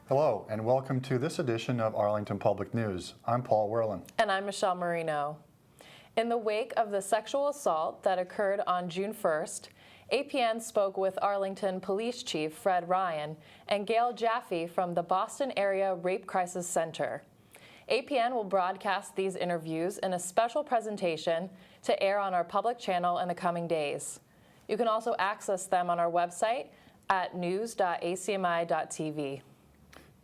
Hello, and welcome to this edition of Arlington Public News. I'm Paul Werlin. And I'm Michelle Marino. In the wake of the sexual assault that occurred on June 1st, APN spoke with Arlington Police Chief Fred Ryan and Gail Jaffe from the Boston Area Rape Crisis Center. APN will broadcast these interviews in a special presentation to air on our public channel in the coming days. You can also access them on our website at news.acmi.tv.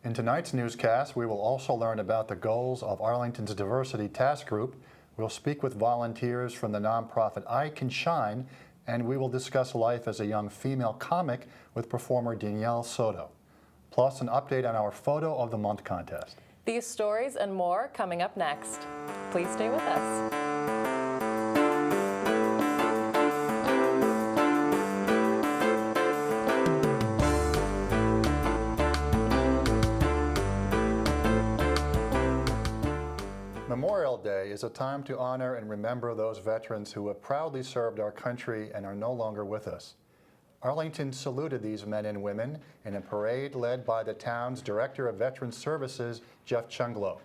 In tonight's newscast, we will also learn about the goals of Arlington's Diversity Task Group. We'll speak with volunteers from the nonprofit iCanShine, and we will discuss life as a young female comic with performer Danielle Soto, plus an update on our Photo of the Month contest. These stories and more coming up next. Please stay with us. Memorial Day is a time to honor and remember those veterans who have proudly served our country and are no longer with us. Arlington saluted these men and women in a parade led by the town's Director of Veterans Services, Jeff Chunglo.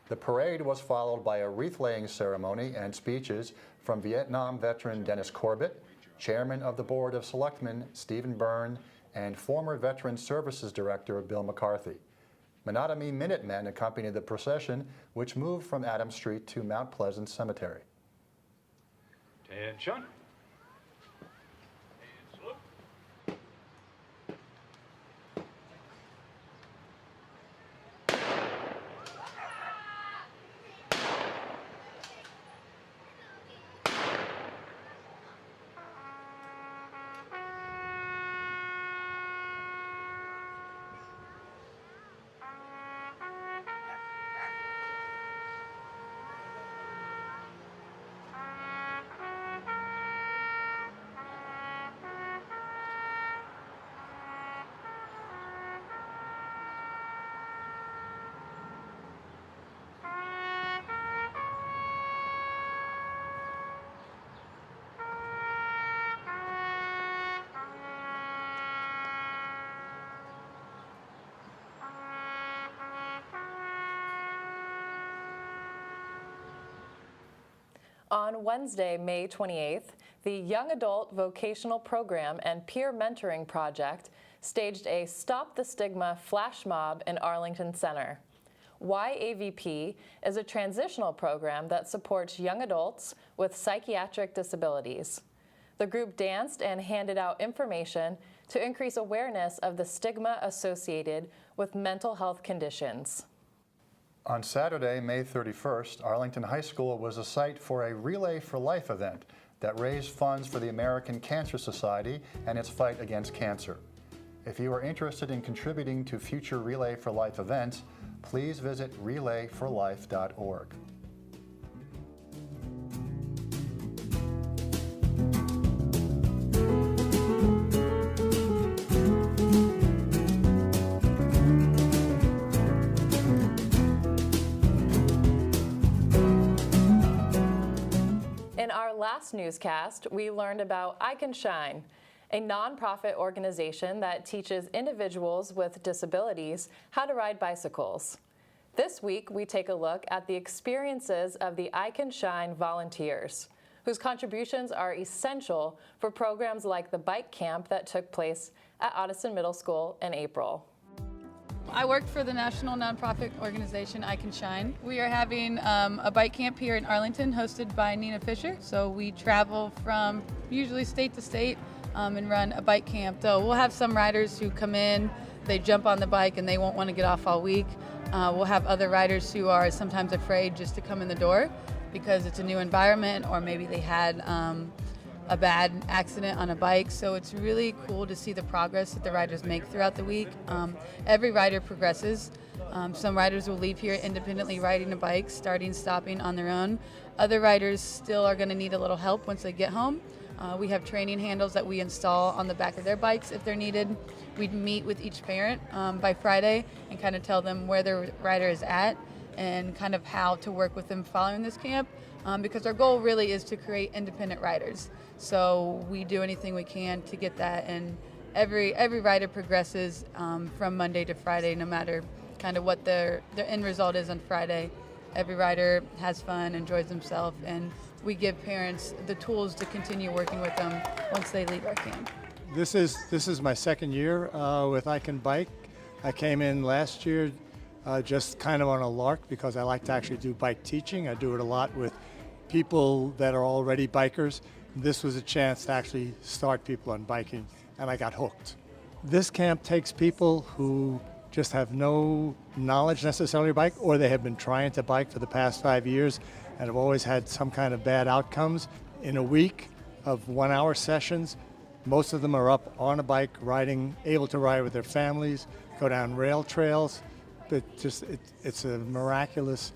The parade was followed by a wreath-laying ceremony and speeches from Vietnam veteran Dennis Corbett, Chairman of the Board of Selectmen Stephen Byrne, and former Veterans Services Director Bill McCarthy. Menotomy Minutemen accompanied the procession, which moved from Adams Street to Mount Pleasant Cemetery. Attention. On Wednesday, May 28th, the Young Adult Vocational Program and Peer Mentoring Project staged a Stop the Stigma flash mob in Arlington Center. YAVP is a transitional program that supports young adults with psychiatric disabilities. The group danced and handed out information to increase awareness of the stigma associated with mental health conditions. On Saturday, May 31st, Arlington High School was a site for a Relay for Life event that raised funds for the American Cancer Society and its fight against cancer. If you are interested in contributing to future Relay for Life events, please visit relayforlife.org. In our last newscast, we learned about iCanShine, a nonprofit organization that teaches individuals with disabilities how to ride bicycles. This week, we take a look at the experiences of the iCanShine volunteers, whose contributions are essential for programs like the bike camp that took place at Addison Middle School in April. I work for the national nonprofit organization iCanShine. We are having a bike camp here in Arlington hosted by Nina Fisher. So we travel from usually state to state and run a bike camp. So we'll have some riders who come in, they jump on the bike and they won't want to get off all week. We'll have other riders who are sometimes afraid just to come in the door because it's a new environment, or maybe they had a bad accident on a bike. So it's really cool to see the progress that the riders make throughout the week. Every rider progresses. Some riders will leave here independently riding a bike, starting, stopping on their own. Other riders still are going to need a little help once they get home. We have training handles that we install on the back of their bikes if they're needed. We'd meet with each parent by Friday and kind of tell them where their rider is at and kind of how to work with them following this camp, because our goal really is to create independent riders. So we do anything we can to get that and every rider progresses from Monday to Friday, no matter kind of what their end result is on Friday. Every rider has fun, enjoys themselves, and we give parents the tools to continue working with them once they leave our camp. This is my second year with I Can Bike. I came in last year just kind of on a lark because I like to actually do bike teaching. I do it a lot with people that are already bikers. This was a chance to actually start people on biking, and I got hooked. This camp takes people who just have no knowledge necessarily of bike, or they have been trying to bike for the past 5 years and have always had some kind of bad outcomes. In a week of 1 hour sessions, most of them are up on a bike, riding, able to ride with their families, go down rail trails. It's a miraculous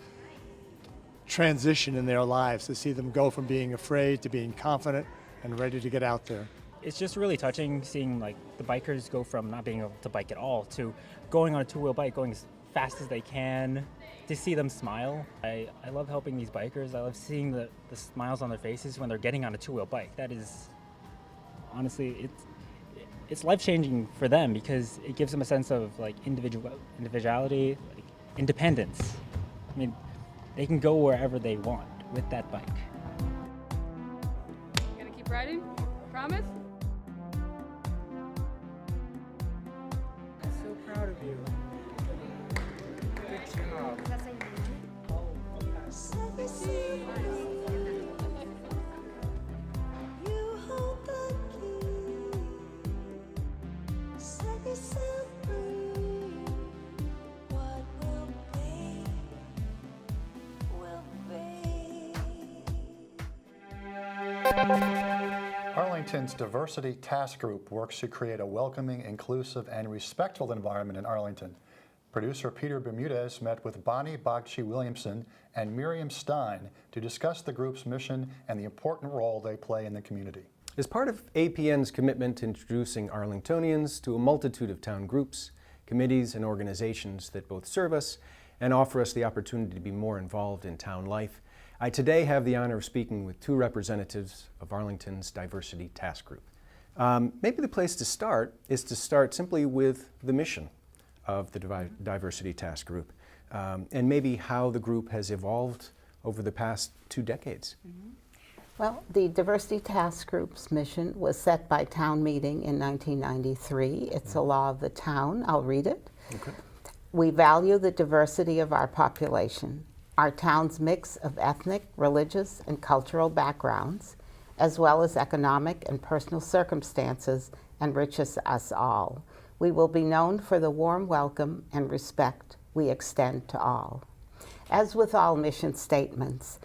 transition in their lives to see them go from being afraid to being confident and ready to get out there. It's just really touching seeing like the bikers go from not being able to bike at all to going on a two-wheel bike, going as fast as they can, to see them smile. I love helping these bikers. I love seeing the smiles on their faces when they're getting on a two-wheel bike. That is, honestly, it's life-changing for them because it gives them a sense of like individuality, like independence. I mean, they can go wherever they want with that bike. Gonna keep riding? Promise? I'm so proud of you. Good job. Arlington's Diversity Task Group works to create a welcoming, inclusive, and respectful environment in Arlington. Producer Peter Bermudez met with Bonnie Bogchi-Williamson and Miriam Stein to discuss the group's mission and the important role they play in the community. As part of APN's commitment to introducing Arlingtonians to a multitude of town groups, committees, and organizations that both serve us and offer us the opportunity to be more involved in town life, I today have the honor of speaking with two representatives of Arlington's Diversity Task Group. Maybe the place to start is to start simply with the mission of the Diversity Task Group, and maybe how the group has evolved over the past 2 decades. Mm-hmm. Well, the Diversity Task Group's mission was set by town meeting in 1993. It's a law of the town. I'll read it. Okay. We value the diversity of our population. Our town's mix of ethnic, religious, and cultural backgrounds, as well as economic and personal circumstances, enriches us all. We will be known for the warm welcome and respect we extend to all. As with all mission statements,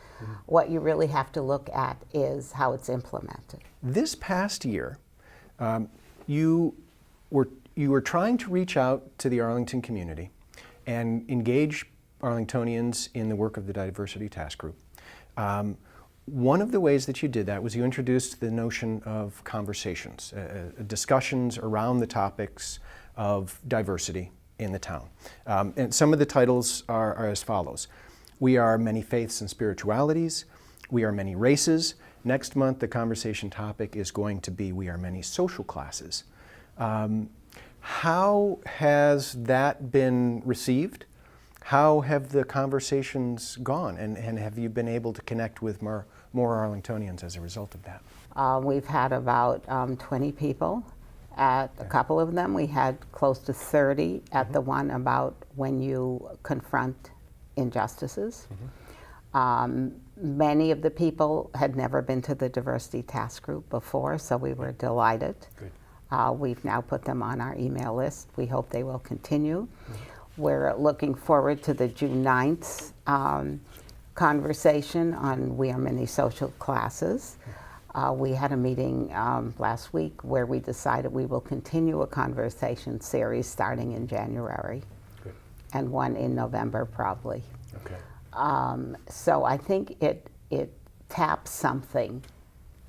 what you really have to look at is how it's implemented. This past year, you were trying to reach out to the Arlington community and engage Arlingtonians in the work of the Diversity Task Group. One of the ways that you did that was you introduced the notion of conversations, discussions around the topics of diversity in the town. And some of the titles are as follows. We are many faiths and spiritualities. We are many races. Next month, the conversation topic is going to be we are many social classes. How has that been received? How have the conversations gone, and have you been able to connect with more Arlingtonians as a result of that? We've had about 20 people. At a couple of them, we had close to 30 at the one about when you confront injustices. Many of the people had never been to the Diversity Task Group before, so we were delighted. Good. We've now put them on our email list. We hope they will continue. We're looking forward to the June 9th conversation on We Are Many Social Classes. We had a meeting last week where we decided we will continue a conversation series starting in January. Good. And one in November probably. Okay. So I think it taps something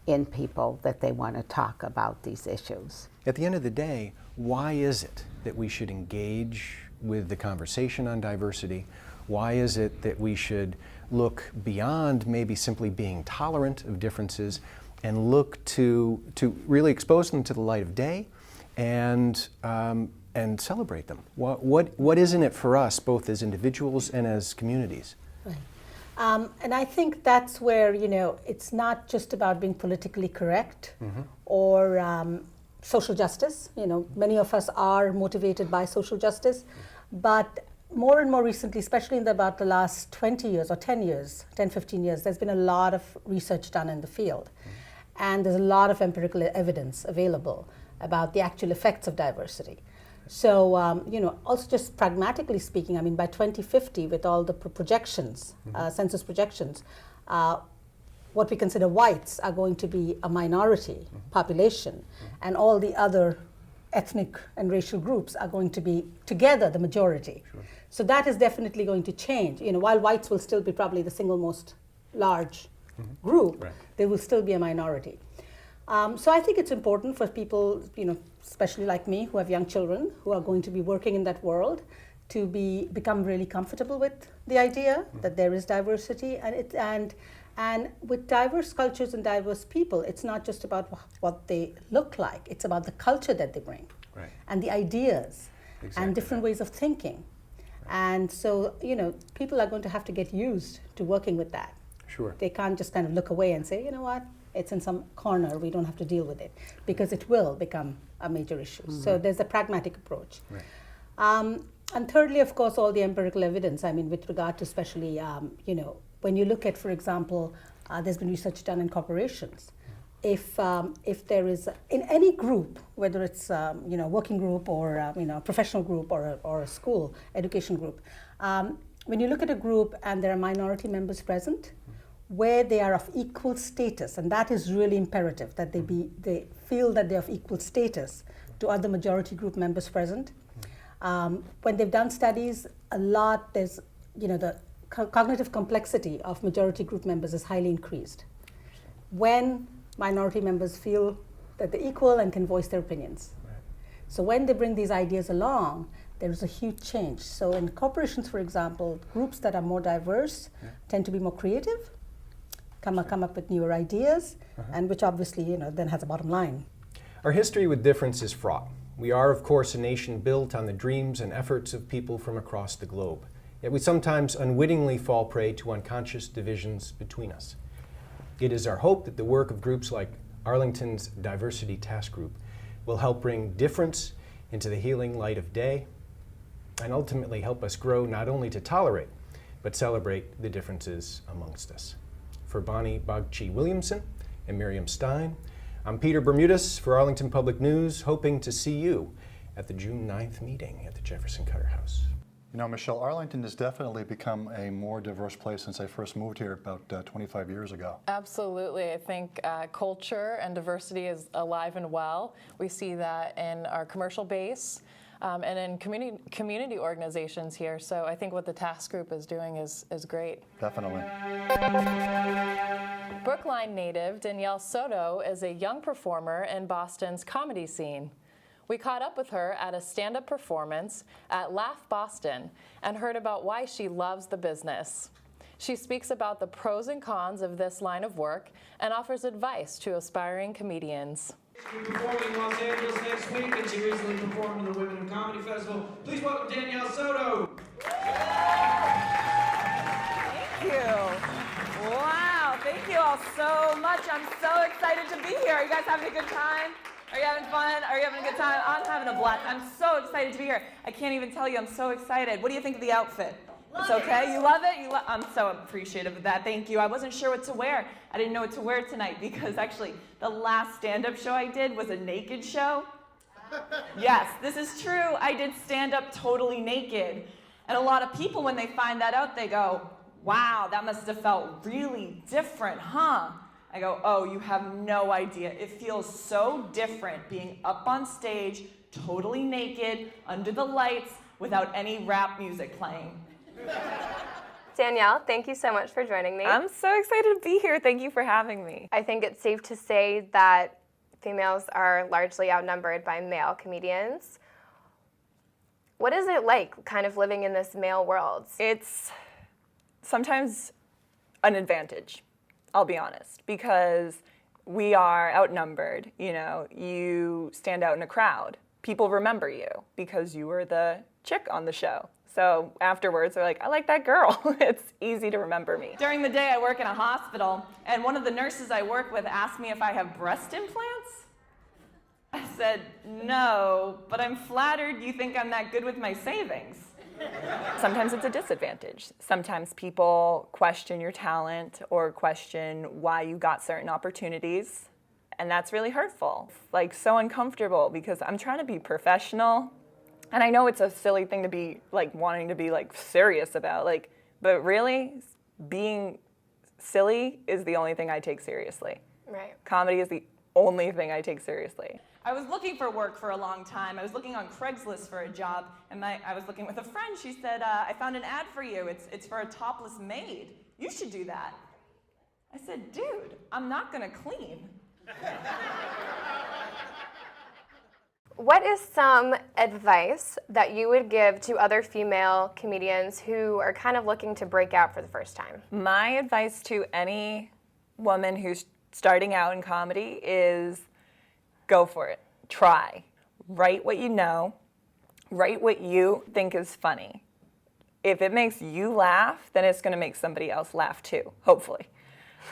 in people that they want to talk about these issues. At the end of the day, why is it that we should engage with the conversation on diversity? Why is it that we should look beyond maybe simply being tolerant of differences and look to really expose them to the light of day and celebrate them? What is in it for us, both as individuals and as communities? Right. And I think that's where, it's not just about being politically correct or social justice. Many of us are motivated by social justice, but more and more recently, especially in about the last 20 years or 10 years, 10, 15 years, there's been a lot of research done in the field. And there's a lot of empirical evidence available about the actual effects of diversity. So, also just pragmatically speaking, I mean, by 2050, with all the projections, census projections, what we consider whites are going to be a minority population, and all the other ethnic and racial groups are going to be together the majority. Sure. So that is definitely going to change. While whites will still be probably the single most large group, right, they will still be a minority. So I think it's important for people, especially like me, who have young children who are going to be working in that world, to become really comfortable with the idea that there is diversity, and with diverse cultures and diverse people, it's not just about what they look like, it's about the culture that they bring, right, and the ideas, exactly, and different ways of thinking. Right. And so, people are going to have to get used to working with that. Sure. They can't just kind of look away and say, you know what, it's in some corner, we don't have to deal with it, because it will become a major issue. So there's a pragmatic approach. Right. And thirdly, of course, all the empirical evidence, I mean, with regard to especially, when you look at, for example, there's been research done in corporations. If there is, in any group, whether it's, working group or, professional group or a school education group, when you look at a group and there are minority members present, where they are of equal status, and that is really imperative, that they feel that they're of equal status to other majority group members present. When they've done studies, there's, the cognitive complexity of majority group members is highly increased when minority members feel that they're equal and can voice their opinions. Right. So when they bring these ideas along, there is a huge change. So in corporations, for example, groups that are more diverse tend to be more creative, come up with newer ideas, and which obviously, then has a bottom line. Our history with difference is fraught. We are, of course, a nation built on the dreams and efforts of people from across the globe. Yet we sometimes unwittingly fall prey to unconscious divisions between us. It is our hope that the work of groups like Arlington's Diversity Task Group will help bring difference into the healing light of day, and ultimately help us grow not only to tolerate, but celebrate the differences amongst us. For Bonnie Bagchi-Williamson and Miriam Stein, I'm Peter Bermudez for Arlington Public News, hoping to see you at the June 9th meeting at the Jefferson Cutter House. Michelle, Arlington has definitely become a more diverse place since I first moved here about 25 years ago. Absolutely. I think culture and diversity is alive and well. We see that in our commercial base and in community organizations here. So I think what the task group is doing is great. Definitely. Brookline native Danielle Soto is a young performer in Boston's comedy scene. We caught up with her at a stand-up performance at Laugh Boston and heard about why she loves the business. She speaks about the pros and cons of this line of work and offers advice to aspiring comedians. She'll be performing in Los Angeles next week, and she recently performed in the Women in Comedy Festival. Please welcome Danielle Soto. Thank you. Wow, thank you all so much. I'm so excited to be here. Are you guys having a good time? Are you having fun? Are you having a good time? I'm having a blast. I'm so excited to be here. I can't even tell you, I'm so excited. What do you think of the outfit? It's okay? You love it? I'm so appreciative of that. Thank you. I wasn't sure what to wear. I didn't know what to wear tonight because actually the last stand-up show I did was a naked show. Yes, this is true. I did stand-up totally naked. And a lot of people, when they find that out, they go, wow, that must have felt really different, huh? I go, oh, you have no idea. It feels so different being up on stage, totally naked, under the lights, without any rap music playing. Danielle, thank you so much for joining me. I'm so excited to be here. Thank you for having me. I think it's safe to say that females are largely outnumbered by male comedians. What is it like kind of living in this male world? It's sometimes an advantage, I'll be honest, because We are outnumbered. You know, you stand out in a crowd. People remember you because you were the chick on the show. So afterwards, they're like, I like that girl. It's easy to remember me. During the day, I work in a hospital, and one of the nurses I work with asked me if I have breast implants. I said, no, but I'm flattered you think I'm that good with my savings. Sometimes it's a disadvantage. Sometimes people question your talent or question why you got certain opportunities, and that's really hurtful. Like, so uncomfortable because I'm trying to be professional, and I know it's a silly thing to be like wanting to be like serious about, like, but really being silly is the only thing I take seriously. Right. Comedy is the only thing I take seriously. I was looking for work for a long time. I was looking on Craigslist for a job, and I was looking with a friend. She said, I found an ad for you. It's for a topless maid. You should do that. I said, dude, I'm not gonna clean. What is some advice that you would give to other female comedians who are kind of looking to break out for the first time? My advice to any woman who's starting out in comedy is go for it. Try. Write what you know. Write what you think is funny. If it makes you laugh, then it's going to make somebody else laugh too, hopefully.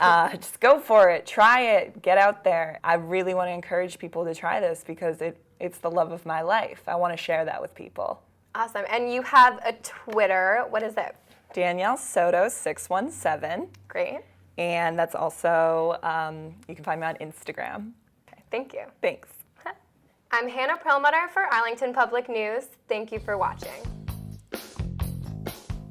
Just go for it. Try it. Get out there. I really want to encourage people to try this because it's the love of my life. I want to share that with people. Awesome. And you have a Twitter. What is it? Danielle Soto 617. Great. And that's also, you can find me on Instagram. Okay, thank you. Thanks. I'm Hannah Perlmutter for Arlington Public News. Thank you for watching.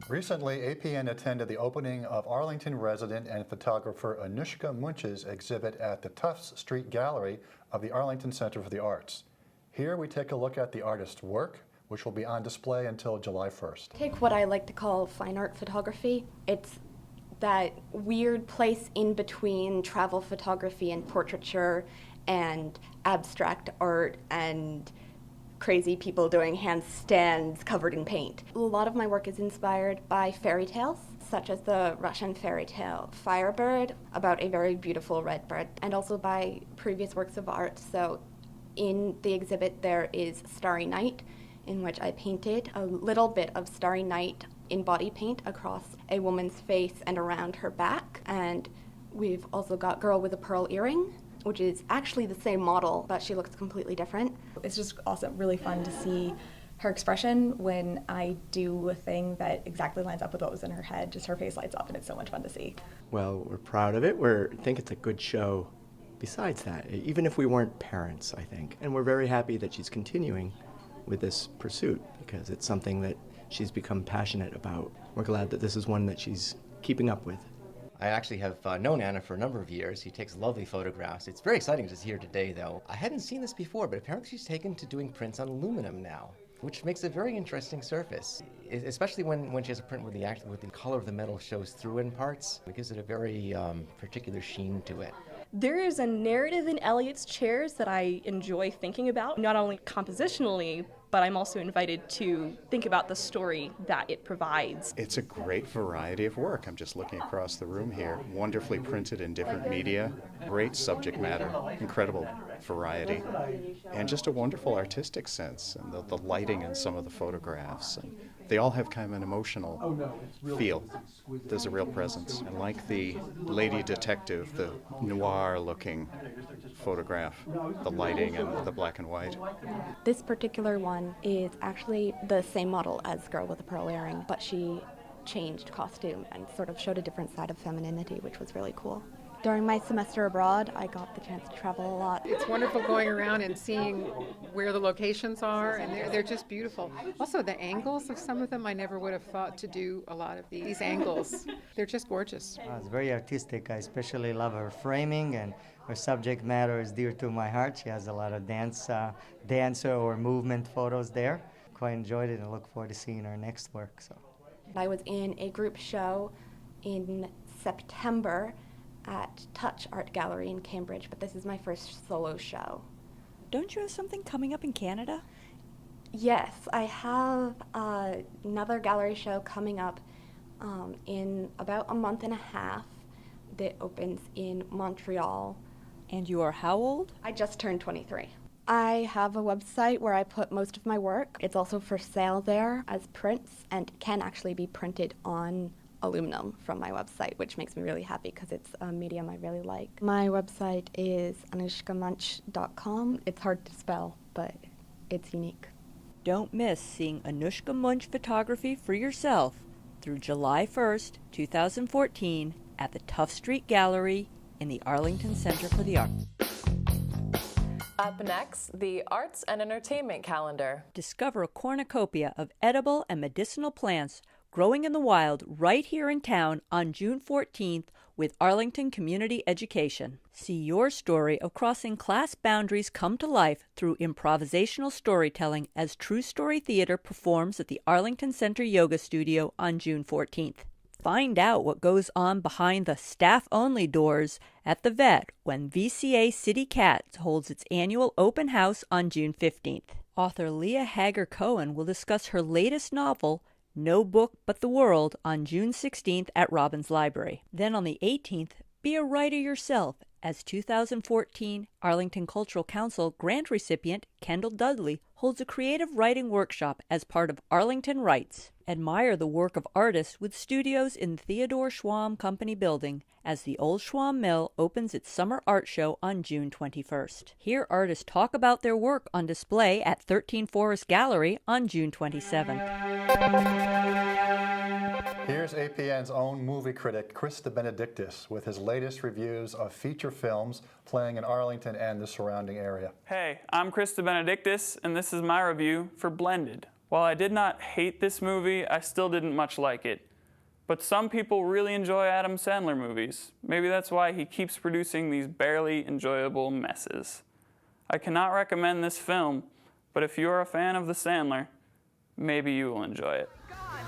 Recently, APN attended the opening of Arlington resident and photographer Anushka Munch's exhibit at the Tufts Street Gallery of the Arlington Center for the Arts. Here we take a look at the artist's work, which will be on display until July 1st. Take what I like to call fine art photography. It's that weird place in between travel photography and portraiture and abstract art and crazy people doing handstands covered in paint. A lot of my work is inspired by fairy tales, such as the Russian fairy tale Firebird, about a very beautiful red bird, and also by previous works of art. So in the exhibit there is Starry Night, in which I painted a little bit of Starry Night in body paint across a woman's face and around her back. And we've also got Girl with a Pearl Earring, which is actually the same model, but she looks completely different. It's just also really fun to see her expression when I do a thing that exactly lines up with what was in her head. Just her face lights up, and it's so much fun to see. Well, we're proud of it. I think it's a good show besides that, even if we weren't parents, I think. And we're very happy that she's continuing with this pursuit because it's something that she's become passionate about. We're glad that this is one that she's keeping up with. I actually have known Anna for a number of years. He takes lovely photographs. It's very exciting to see her today, though. I hadn't seen this before, but apparently she's taken to doing prints on aluminum now, which makes a very interesting surface, especially when she has a print where the color of the metal shows through in parts. It gives it a very particular sheen to it. There is a narrative in Eliot's chairs that I enjoy thinking about, not only compositionally, but I'm also invited to think about the story that it provides. It's a great variety of work. I'm just looking across the room here. Wonderfully printed in different media, great subject matter, incredible variety, and just a wonderful artistic sense, and the lighting in some of the photographs. And they all have kind of an emotional feel. There's a real presence. And like the lady detective, the noir-looking photograph, the lighting and the black and white. This particular one is actually the same model as Girl with a Pearl Earring, but she changed costume and sort of showed a different side of femininity, which was really cool. During my semester abroad, I got the chance to travel a lot. It's wonderful going around and seeing where the locations are, and they're just beautiful. Also, the angles of some of them, I never would have thought to do a lot of these angles. They're just gorgeous. It's very artistic. I especially love her framing, and her subject matter is dear to my heart. She has a lot of dancer or movement photos there. Quite enjoyed it and look forward to seeing her next work. So, I was in a group show in September at Touch Art Gallery in Cambridge, but this is my first solo show. Don't you have something coming up in Canada? Yes, I have another gallery show coming up in about a month and a half that opens in Montreal And you are how old? I just turned 23. I have a website where I put most of my work. It's also for sale there as prints and can actually be printed on aluminum from my website, which makes me really happy because it's a medium I really like. My website is anushkamunch.com. It's hard to spell, but it's unique. Don't miss seeing Anushka Munch photography for yourself through July 1st, 2014 at the Tuff Street Gallery in the Arlington Center for the Arts. Up next, the arts and entertainment calendar. Discover a cornucopia of edible and medicinal plants growing in the wild right here in town on June 14th with Arlington Community Education. See your story of crossing class boundaries come to life through improvisational storytelling as True Story Theater performs at the Arlington Center Yoga Studio on June 14th. Find out what goes on behind the staff-only doors at the Vet when VCA City Cats holds its annual open house on June 15th. Author Leah Hager-Cohen will discuss her latest novel, No Book But the World, on June 16th at Robbins Library. Then on the 18th, be a writer yourself as 2014 Arlington Cultural Council grant recipient Kendall Dudley holds a creative writing workshop as part of Arlington Writes. Admire the work of artists with studios in the Theodore Schwamm Company building as the Old Schwamm Mill opens its summer art show on June 21st. Hear artists talk about their work on display at 13 Forest Gallery on June 27th. Here's APN's own movie critic, Chris DeBenedictis, with his latest reviews of feature films playing in Arlington and the surrounding area. Hey, I'm Chris DeBenedictis, and this is my review for Blended. While I did not hate this movie, I still didn't much like it. But some people really enjoy Adam Sandler movies. Maybe that's why he keeps producing these barely enjoyable messes. I cannot recommend this film, but if you are a fan of the Sandler, maybe you will enjoy it.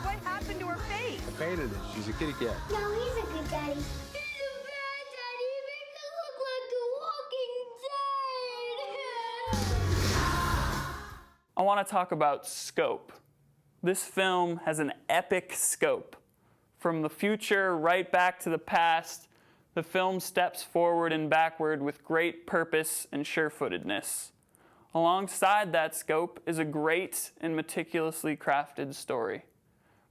What happened to her face? I painted it. She's a kitty cat. No, he's a good daddy. He's a bad daddy. He makes us look like the Walking Dead. I want to talk about scope. This film has an epic scope. From the future right back to the past, the film steps forward and backward with great purpose and sure-footedness. Alongside that scope is a great and meticulously crafted story.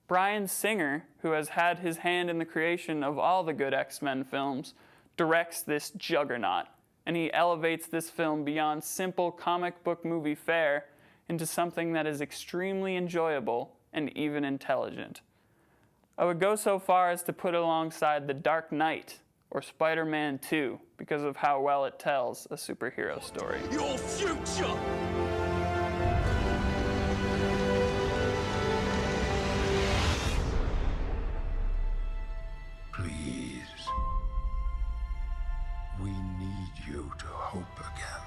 Bryan Singer, who has had his hand in the creation of all the good X-Men films, directs this juggernaut, and he elevates this film beyond simple comic book movie fare into something that is extremely enjoyable and even intelligent. I would go so far as to put it alongside The Dark Knight or Spider-Man 2 because of how well it tells a superhero story. Your future! Please. We need you to hope again.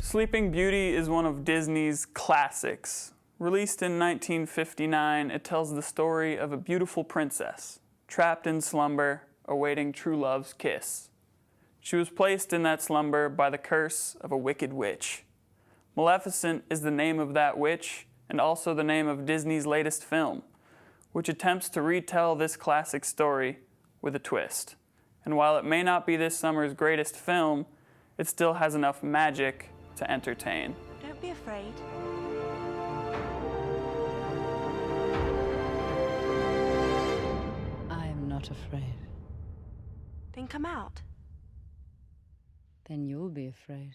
Sleeping Beauty is one of Disney's classics. Released in 1959, it tells the story of a beautiful princess, trapped in slumber, awaiting true love's kiss. She was placed in that slumber by the curse of a wicked witch. Maleficent is the name of that witch, and also the name of Disney's latest film, which attempts to retell this classic story with a twist. And while it may not be this summer's greatest film, it still has enough magic to entertain. Don't be afraid. I am not afraid. Then come out. Then you'll be afraid.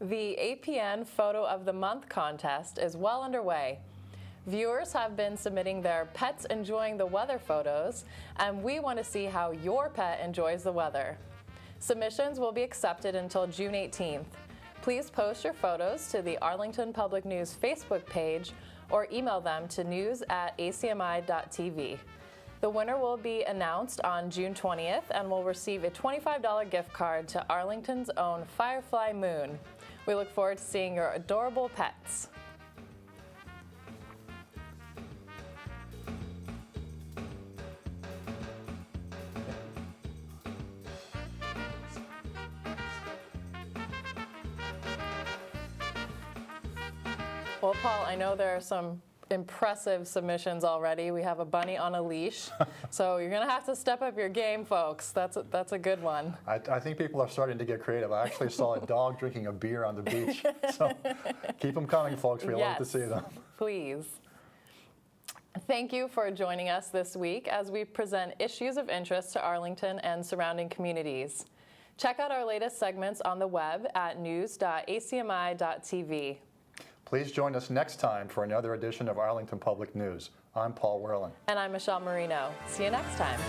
The APN Photo of the Month contest is well underway. Viewers have been submitting their pets enjoying the weather photos, and we want to see how your pet enjoys the weather. Submissions will be accepted until June 18th. Please post your photos to the Arlington Public News Facebook page or email them to news@acmi.tv. The winner will be announced on June 20th and will receive a $25 gift card to Arlington's own Firefly Moon. We look forward to seeing your adorable pets. Well, Paul, I know there are some impressive submissions already. We have a bunny on a leash. So you're going to have to step up your game, folks. That's a good one. I think people are starting to get creative. I actually saw a dog drinking a beer on the beach. So keep them coming, folks. We love to see them. Please. Thank you for joining us this week as we present issues of interest to Arlington and surrounding communities. Check out our latest segments on the web at news.acmi.tv. Please join us next time for another edition of Arlington Public News. I'm Paul Werlin. And I'm Michelle Marino. See you next time.